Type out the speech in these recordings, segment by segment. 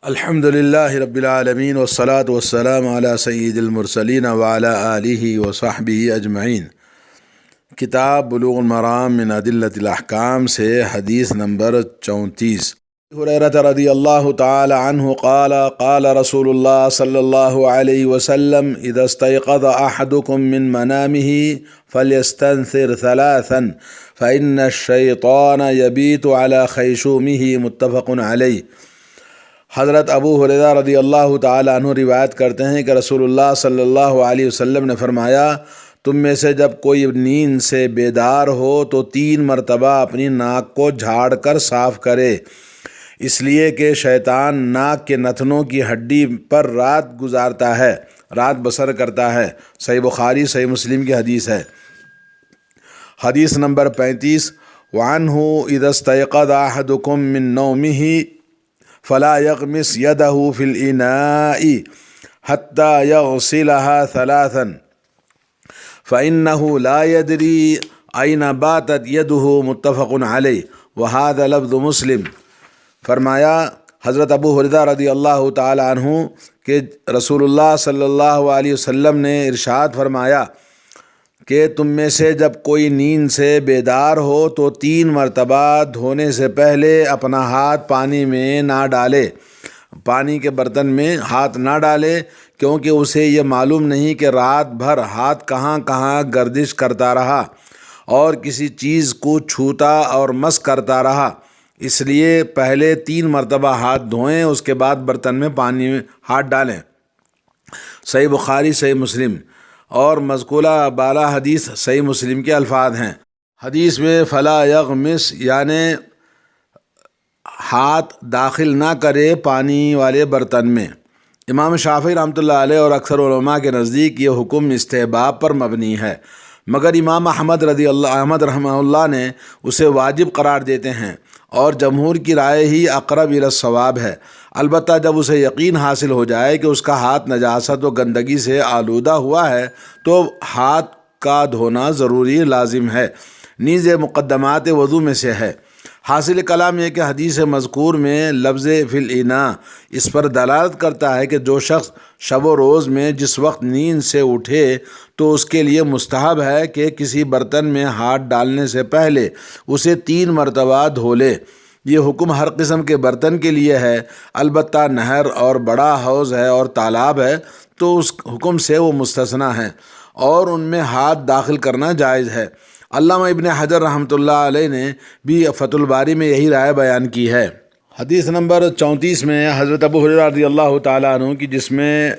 الحمد للہ رب العالمین والصلاة والسلام علی سید المرسلین وعلی آلہ وصحبہ اجمعین۔ کتاب بلوغ المرام من ادلۃ الاحکام سے حدیث نمبر 34۔ ہریرہ رضی اللہ تعالی عنہ قال قال رسول اللہ صلی اللہ علیہ وسلم اذا استيقظ احدكم من منامه فليستنثر ثلاثا فإن الشیطان یبیت علی خیشومہ متفق علیہ۔ حضرت ابو ہریرہ رضی اللہ تعالی عنہ روایت کرتے ہیں کہ رسول اللہ صلی اللہ علیہ وسلم نے فرمایا، تم میں سے جب کوئی نیند سے بیدار ہو تو 3 مرتبہ اپنی ناک کو جھاڑ کر صاف کرے، اس لیے کہ شیطان ناک کے نتنوں کی ہڈی پر رات گزارتا ہے، رات بسر کرتا ہے۔ صحیح بخاری صحیح مسلم کی حدیث ہے۔ حدیث نمبر 35۔ وعنہ اذا استيقظ احدكم من نومه فلا يغمس يده في الإناء حتى يغسلها ثلاثا فإنه لا يدري أين باتت يده متفق علیہ وهذا لفظ مسلم۔ فرمایا حضرت ابو ہریرہ رضی اللہ تعالی عنہ کہ رسول اللہ صلی اللہ علیہ وسلم نے ارشاد فرمایا کہ تم میں سے جب کوئی نیند سے بیدار ہو تو 3 مرتبہ دھونے سے پہلے اپنا ہاتھ پانی میں نہ ڈالے، پانی کے برتن میں ہاتھ نہ ڈالے، کیونکہ اسے یہ معلوم نہیں کہ رات بھر ہاتھ کہاں کہاں گردش کرتا رہا اور کسی چیز کو چھوتا اور مس کرتا رہا، اس لیے پہلے 3 مرتبہ ہاتھ دھوئیں، اس کے بعد برتن میں پانی میں ہاتھ ڈالیں۔ صحیح بخاری صحیح مسلم اور مذکورہ بالا حدیث صحیح مسلم کے الفاظ ہیں۔ حدیث میں فلا یغمس یعنی ہاتھ داخل نہ کرے پانی والے برتن میں۔ امام شافعی رحمۃ اللہ علیہ اور اکثر علماء کے نزدیک یہ حکم استحباب پر مبنی ہے، مگر امام احمد رحمہ اللہ نے اسے واجب قرار دیتے ہیں، اور جمہور کی رائے ہی اقرب الی الصواب ہے۔ البتہ جب اسے یقین حاصل ہو جائے کہ اس کا ہاتھ نجاست و گندگی سے آلودہ ہوا ہے تو ہاتھ کا دھونا ضروری لازم ہے، نیز مقدمات وضو میں سے ہے۔ حاصل کلام یہ کہ حدیث مذکور میں لفظ فی الاناء اس پر دلالت کرتا ہے کہ جو شخص شب و روز میں جس وقت نیند سے اٹھے تو اس کے لیے مستحب ہے کہ کسی برتن میں ہاتھ ڈالنے سے پہلے اسے 3 مرتبہ دھو لے۔ یہ حکم ہر قسم کے برتن کے لیے ہے، البتہ نہر اور بڑا حوض ہے اور تالاب ہے تو اس حکم سے وہ مستثنیٰ ہیں اور ان میں ہاتھ داخل کرنا جائز ہے۔ علامہ ابن حجر رحمۃ اللہ علیہ نے بھی فتح الباری میں یہی رائے بیان کی ہے۔ حدیث نمبر 34 میں حضرت ابو ہریرہ رضی اللہ تعالیٰ عنہ کی جس میں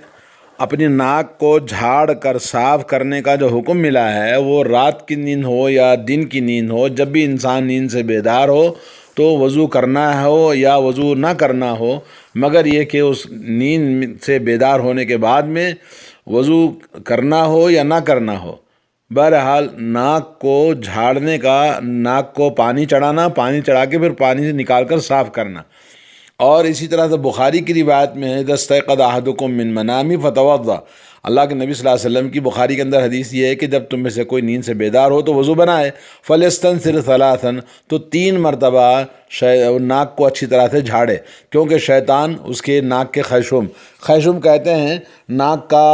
اپنی ناک کو جھاڑ کر صاف کرنے کا جو حکم ملا ہے، وہ رات کی نیند ہو یا دن کی نیند ہو، جب بھی انسان نیند سے بیدار ہو تو وضو کرنا ہو یا وضو نہ کرنا ہو، مگر یہ کہ اس نیند سے بیدار ہونے کے بعد میں وضو کرنا ہو یا نہ کرنا ہو، بہرحال ناک کو جھاڑنے کا، ناک کو پانی چڑھانا، پانی چڑھا کے پھر پانی سے نکال کر صاف کرنا۔ اور اسی طرح سے بخاری کی روایت میں ہے اذا استيقظ احدكم من منامه فتوضأ، اللہ کے نبی صلی اللہ علیہ وسلم کی بخاری کے اندر حدیث یہ ہے کہ جب تم میں سے کوئی نیند سے بیدار ہو تو وضو بنائے، فليستنثر ثلاثا تو 3 مرتبہ ناک کو اچھی طرح سے جھاڑے، کیونکہ شیطان اس کے ناک کے خیشوم کہتے ہیں ناک کا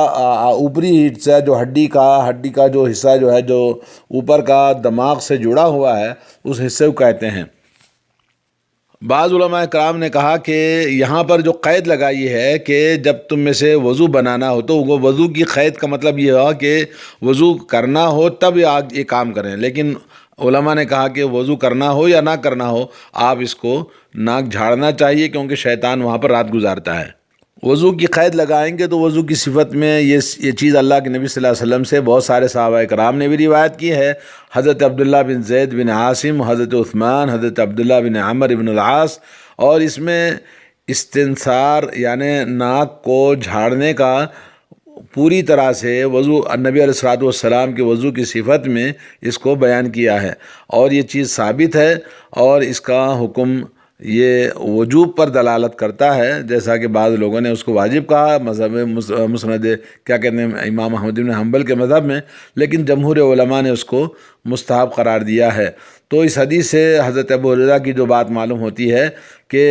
اوپری حصہ، جو ہڈی کا جو حصہ جو ہے، جو اوپر کا دماغ سے جڑا ہوا ہے، اس حصے کو کہتے ہیں۔ بعض علماء کرام نے کہا کہ یہاں پر جو قید لگائی ہے کہ جب تم میں سے وضو بنانا ہو، تو وہ وضو کی قید کا مطلب یہ ہوا کہ وضو کرنا ہو تب یہ کام کریں، لیکن علماء نے کہا کہ وضو کرنا ہو یا نہ کرنا ہو، آپ اس کو ناک جھاڑنا چاہیے، کیونکہ شیطان وہاں پر رات گزارتا ہے۔ وضو کی قید لگائیں گے تو وضو کی صفت میں یہ چیز اللہ کے نبی صلی اللہ علیہ وسلم سے بہت سارے صحابہ کرام نے بھی روایت کی ہے۔ حضرت عبداللہ بن زید بن عاصم، حضرت عثمان، حضرت عبداللہ بن عمر بن العاص، اور اس میں استنثار یعنی ناک کو جھاڑنے کا پوری طرح سے وضو نبی علیہ الصلوۃ والسلام کے وضو کی صفت میں اس کو بیان کیا ہے، اور یہ چیز ثابت ہے، اور اس کا حکم یہ وجوب پر دلالت کرتا ہے، جیسا کہ بعض لوگوں نے اس کو واجب کہا مذہب مسند کیا کہتے ہیں امام احمد بن حنبل کے مذہب میں، لیکن جمہور علماء نے اس کو مستحب قرار دیا ہے۔ تو اس حدیث سے حضرت ابو ہریرہ کی جو بات معلوم ہوتی ہے کہ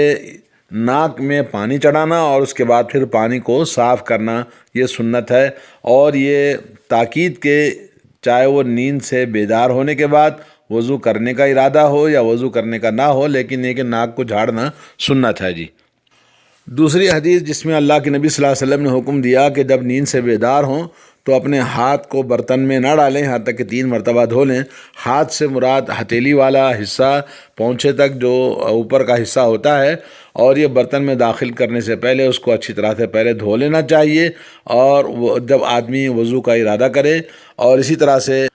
ناک میں پانی چڑھانا اور اس کے بعد پھر پانی کو صاف کرنا یہ سنت ہے۔ اور یہ تاکید کے چاہے وہ نیند سے بیدار ہونے کے بعد وضو کرنے کا ارادہ ہو یا وضو کرنے کا نہ ہو، لیکن یہ کہ ناک کو جھاڑنا سنت ہے جی۔ دوسری حدیث جس میں اللہ کے نبی صلی اللہ علیہ وسلم نے حکم دیا کہ جب نیند سے بیدار ہوں تو اپنے ہاتھ کو برتن میں نہ ڈالیں یہاں تک کہ 3 مرتبہ دھو لیں۔ ہاتھ سے مراد ہتھیلی والا حصہ، پونچھے تک جو اوپر کا حصہ ہوتا ہے، اور یہ برتن میں داخل کرنے سے پہلے اس کو اچھی طرح سے پہلے دھو لینا چاہیے، اور جب آدمی وضو کا ارادہ کرے۔ اور اسی طرح سے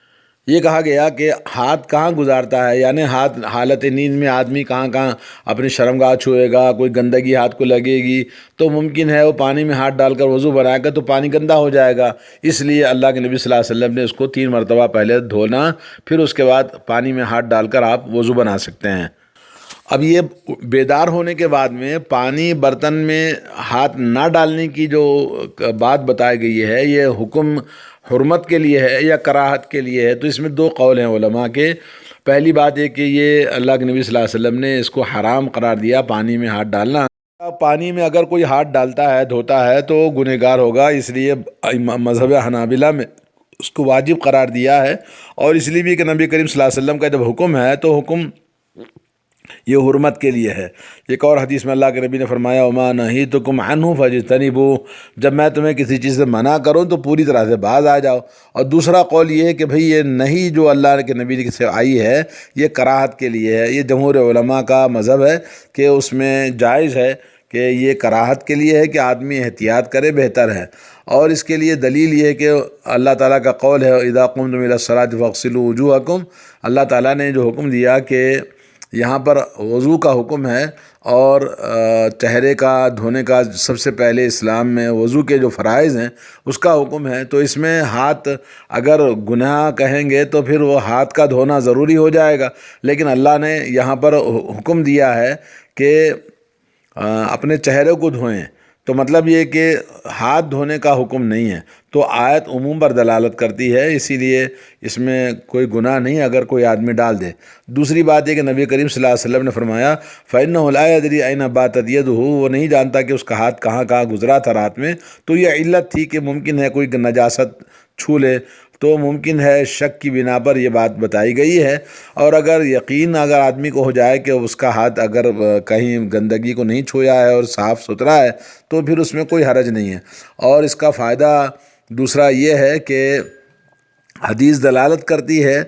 یہ کہا گیا کہ ہاتھ کہاں گزارتا ہے، یعنی ہاتھ حالت نیند میں آدمی کہاں کہاں اپنی شرمگاہ چھوئے گا، کوئی گندگی ہاتھ کو لگے گی تو ممکن ہے وہ پانی میں ہاتھ ڈال کر وضو بنائے گا تو پانی گندا ہو جائے گا۔ اس لیے اللہ کے نبی صلی اللہ علیہ وسلم نے اس کو 3 مرتبہ پہلے دھونا، پھر اس کے بعد پانی میں ہاتھ ڈال کر آپ وضو بنا سکتے ہیں۔ اب یہ بیدار ہونے کے بعد میں پانی برتن میں ہاتھ نہ ڈالنے کی جو بات بتائی گئی ہے، یہ حکم حرمت کے لیے ہے یا کراہت کے لیے ہے؟ تو اس میں 2 قول ہیں علماء کے۔ پہلی بات یہ کہ یہ اللہ کے نبی صلی اللہ علیہ وسلم نے اس کو حرام قرار دیا پانی میں ہاتھ ڈالنا۔ پانی میں اگر کوئی ہاتھ ڈالتا ہے، دھوتا ہے تو گنہگار ہوگا، اس لیے مذہب حنابلہ میں اس کو واجب قرار دیا ہے۔ اور اس لیے بھی کہ نبی کریم صلی اللہ علیہ وسلم کا جب حکم ہے تو حکم یہ حرمت کے لیے ہے۔ ایک اور حدیث میں اللہ کے نبی نے فرمایا وَمَا نَهِيتُكُمْ عَنْهُ فَاجْتَنِبُوهُ، جب میں تمہیں کسی چیز سے منع کروں تو پوری طرح سے باز آ جاؤ۔ اور دوسرا قول یہ ہے کہ بھئی یہ نہیں جو اللہ کے نبی سے آئی ہے یہ کراہت کے لیے ہے۔ یہ جمہور علماء کا مذہب ہے کہ اس میں جائز ہے کہ یہ کراہت کے لیے ہے کہ آدمی احتیاط کرے، بہتر ہے۔ اور اس کے لیے دلیل یہ ہے کہ اللہ تعالیٰ کا قول ہے اذا قمتم الى الصلاة فاغسلوا وجوہکم، اللہ تعالیٰ نے جو حکم دیا کہ یہاں پر وضو کا حکم ہے، اور چہرے کا دھونے کا سب سے پہلے اسلام میں وضو کے جو فرائض ہیں اس کا حکم ہے، تو اس میں ہاتھ اگر گناہ کہیں گے تو پھر وہ ہاتھ کا دھونا ضروری ہو جائے گا۔ لیکن اللہ نے یہاں پر حکم دیا ہے کہ اپنے چہرے کو دھوئیں، تو مطلب یہ کہ ہاتھ دھونے کا حکم نہیں ہے، تو آیت عموم پر دلالت کرتی ہے، اسی لیے اس میں کوئی گناہ نہیں اگر کوئی آدمی ڈال دے۔ دوسری بات یہ کہ نبی کریم صلی اللہ علیہ وسلم نے فرمایا فَإِنَّهُ لَا يَدْرِي أَيْنَ بَاتَتْ يَدُهُ، وہ نہیں جانتا کہ اس کا ہاتھ کہاں کہاں گزرا تھا رات میں۔ تو یہ علت تھی کہ ممکن ہے کوئی نجاست چھو لے، تو ممکن ہے شک کی بنا پر یہ بات بتائی گئی ہے۔ اور اگر یقین اگر آدمی کو ہو جائے کہ اس کا ہاتھ اگر کہیں گندگی کو نہیں چھویا ہے اور صاف ستھرا ہے تو پھر اس میں کوئی حرج نہیں ہے۔ اور اس کا فائدہ دوسرا یہ ہے کہ حدیث دلالت کرتی ہے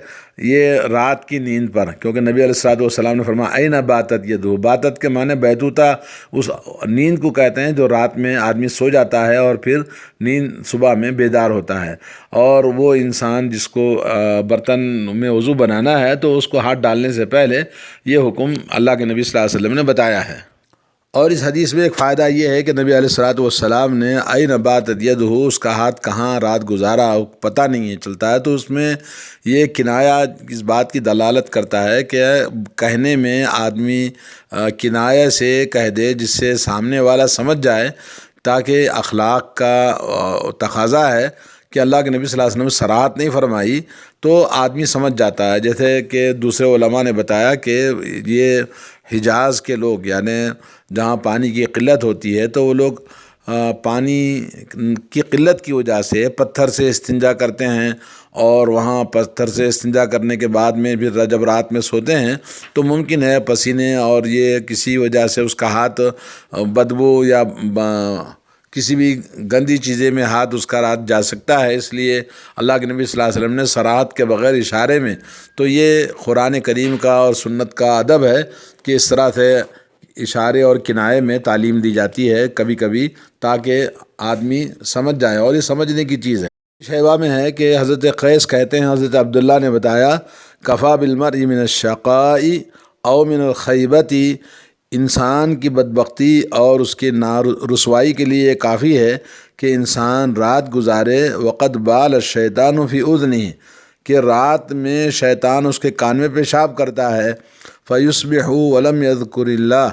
یہ رات کی نیند پر، کیونکہ نبی علیہ الصلوۃ والسلام نے فرمایا اَيْنَ بَاتَتْ يَدُهُ، باتت کے معنی بیتوتا اس نیند کو کہتے ہیں جو رات میں آدمی سو جاتا ہے اور پھر نیند صبح میں بیدار ہوتا ہے۔ اور وہ انسان جس کو برتن میں وضو بنانا ہے تو اس کو ہاتھ ڈالنے سے پہلے یہ حکم اللہ کے نبی صلی اللہ علیہ وسلم نے بتایا ہے۔ اور اس حدیث میں ایک فائدہ یہ ہے کہ نبی علیہ الصلوۃ والسلام نے اَيْنَ بَاتَتْ يَدُهُ، اس کا ہاتھ کہاں رات گزارا پتہ نہیں ہے چلتا ہے، تو اس میں یہ کنایا اس بات کی دلالت کرتا ہے کہ کہنے میں آدمی کنایہ سے کہہ دے جس سے سامنے والا سمجھ جائے، تاکہ اخلاق کا تقاضا ہے کہ اللہ کے نبی صلی اللہ علیہ وسلم نے صراحت نہیں فرمائی تو آدمی سمجھ جاتا ہے۔ جیسے کہ دوسرے علماء نے بتایا کہ یہ حجاز کے لوگ، یعنی جہاں پانی کی قلت ہوتی ہے تو وہ لوگ پانی کی قلت کی وجہ سے پتھر سے استنجا کرتے ہیں، اور وہاں پتھر سے استنجا کرنے کے بعد میں پھر جب رات میں سوتے ہیں تو ممکن ہے پسینے اور یہ کسی وجہ سے اس کا ہاتھ بدبو یا کسی بھی گندی چیزیں میں ہاتھ اس کا رات جا سکتا ہے۔ اس لیے اللہ کے نبی صلی اللہ علیہ وسلم نے صراحت کے بغیر اشارے میں، تو یہ قرآن کریم کا اور سنت کا ادب ہے کہ اس طرح سے اشارے اور کنائے میں تعلیم دی جاتی ہے کبھی کبھی، تاکہ آدمی سمجھ جائے، اور یہ سمجھنے کی چیز ہے۔ شیبہ میں ہے کہ حضرت قیس کہتے ہیں حضرت عبداللہ نے بتایا کفا بالمرء من الشقاء او من الخیبۃ، انسان کی بدبختی اور اس کی رسوائی کے لیے یہ کافی ہے کہ انسان رات گزارے وقد بال الشیطان فی اذنہ، کہ رات میں شیطان اس کے کان میں پیشاب کرتا ہے، فیصبح ولم یذکر اللہ،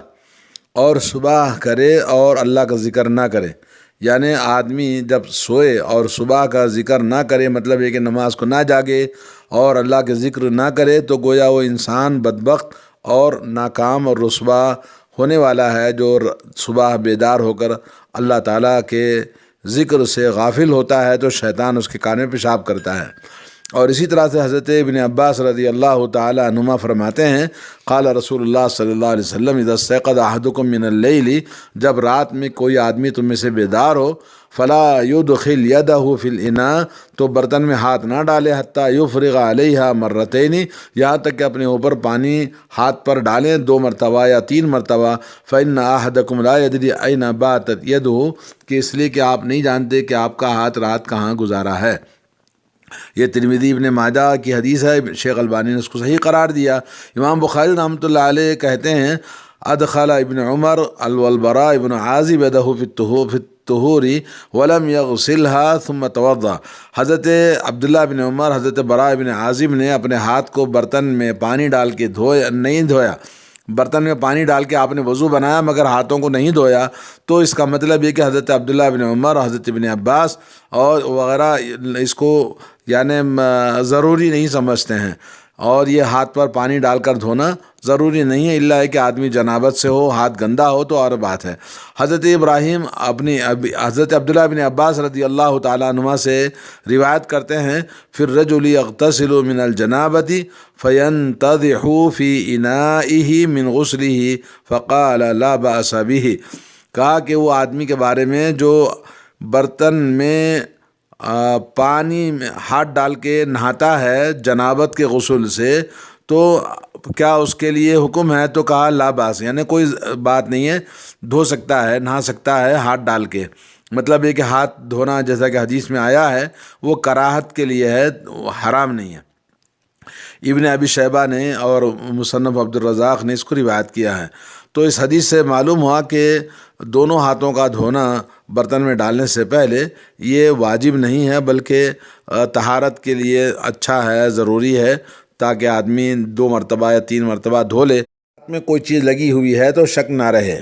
اور صبح کرے اور اللہ کا ذکر نہ کرے۔ یعنی آدمی جب سوئے اور صبح کا ذکر نہ کرے، مطلب یہ کہ نماز کو نہ جاگے اور اللہ کے ذکر نہ کرے، تو گویا وہ انسان بدبخت اور ناکام اور رسوا ہونے والا ہے جو صبح بیدار ہو کر اللہ تعالیٰ کے ذکر سے غافل ہوتا ہے تو شیطان اس کے کان میں پیشاب کرتا ہے۔ اور اسی طرح سے حضرت ابن عباس رضی اللہ تعالیٰ عنہما فرماتے ہیں قال رسول اللہ صلی اللہ علیہ وسلم اذا استيقظ احدكم من اللیل، جب رات میں کوئی آدمی تم میں سے بیدار ہو فلا يدخل يده في الاناء، تو برتن میں ہاتھ نہ ڈالے حتى يفرغ عليها مرتين، یہاں تک کہ اپنے اوپر پانی ہاتھ پر ڈالیں 2 مرتبہ یا 3 مرتبہ، فإن أحدكم لا يدري أين باتت يده، کہ اس لیے کہ آپ نہیں جانتے کہ آپ کا ہاتھ رات کہاں گزارا ہے۔ یہ ترمذی ابن ماجہ کی حدیث ہے، شیخ البانی نے اس کو صحیح قرار دیا۔ امام بخاری رحمۃ اللہ علیہ کہتے ہیں ادخل ابن عمر البراء ابن عازب يده في الطهور ولم يغسلها ثم توضأ، حضرت عبداللہ بن عمر حضرت براء ابن عازب نے اپنے ہاتھ کو برتن میں پانی ڈال کے نہیں دھویا، برتن میں پانی ڈال کے آپ نے وضو بنایا مگر ہاتھوں کو نہیں دھویا، تو اس کا مطلب یہ کہ حضرت عبداللہ بن عمر، حضرت ابن عباس اور وغیرہ اس کو یعنی ضروری نہیں سمجھتے ہیں، اور یہ ہاتھ پر پانی ڈال کر دھونا ضروری نہیں ہے، الا ہے کہ آدمی جنابت سے ہو، ہاتھ گندا ہو تو اور بات ہے۔ حضرت ابراہیم حضرت عبداللہ بن عباس رضی اللہ تعالیٰ عنہما سے روایت کرتے ہیں پھر رجل یغتسل من الجنابۃ فینتضح فی انائہ من غسلہ فقال لا بأس بہ، کہا کہ وہ آدمی کے بارے میں جو برتن میں پانی میں ہاتھ ڈال کے نہاتا ہے جنابت کے غسل سے، تو کیا اس کے لیے حکم ہے؟ تو کہا لا باس، یعنی کوئی بات نہیں ہے، دھو سکتا ہے، نہا سکتا ہے ہاتھ ڈال کے۔ مطلب یہ کہ ہاتھ دھونا جیسا کہ حدیث میں آیا ہے وہ کراہت کے لیے ہے، حرام نہیں ہے۔ ابن ابی شیبہ نے اور مصنف عبد الرزاق نے اس کو روایت کیا ہے۔ تو اس حدیث سے معلوم ہوا کہ دونوں ہاتھوں کا دھونا برتن میں ڈالنے سے پہلے یہ واجب نہیں ہے، بلکہ طہارت کے لیے اچھا ہے، ضروری ہے، تاکہ آدمی 2 مرتبہ یا 3 مرتبہ دھو لے، ہاتھ میں کوئی چیز لگی ہوئی ہے تو شک نہ رہے۔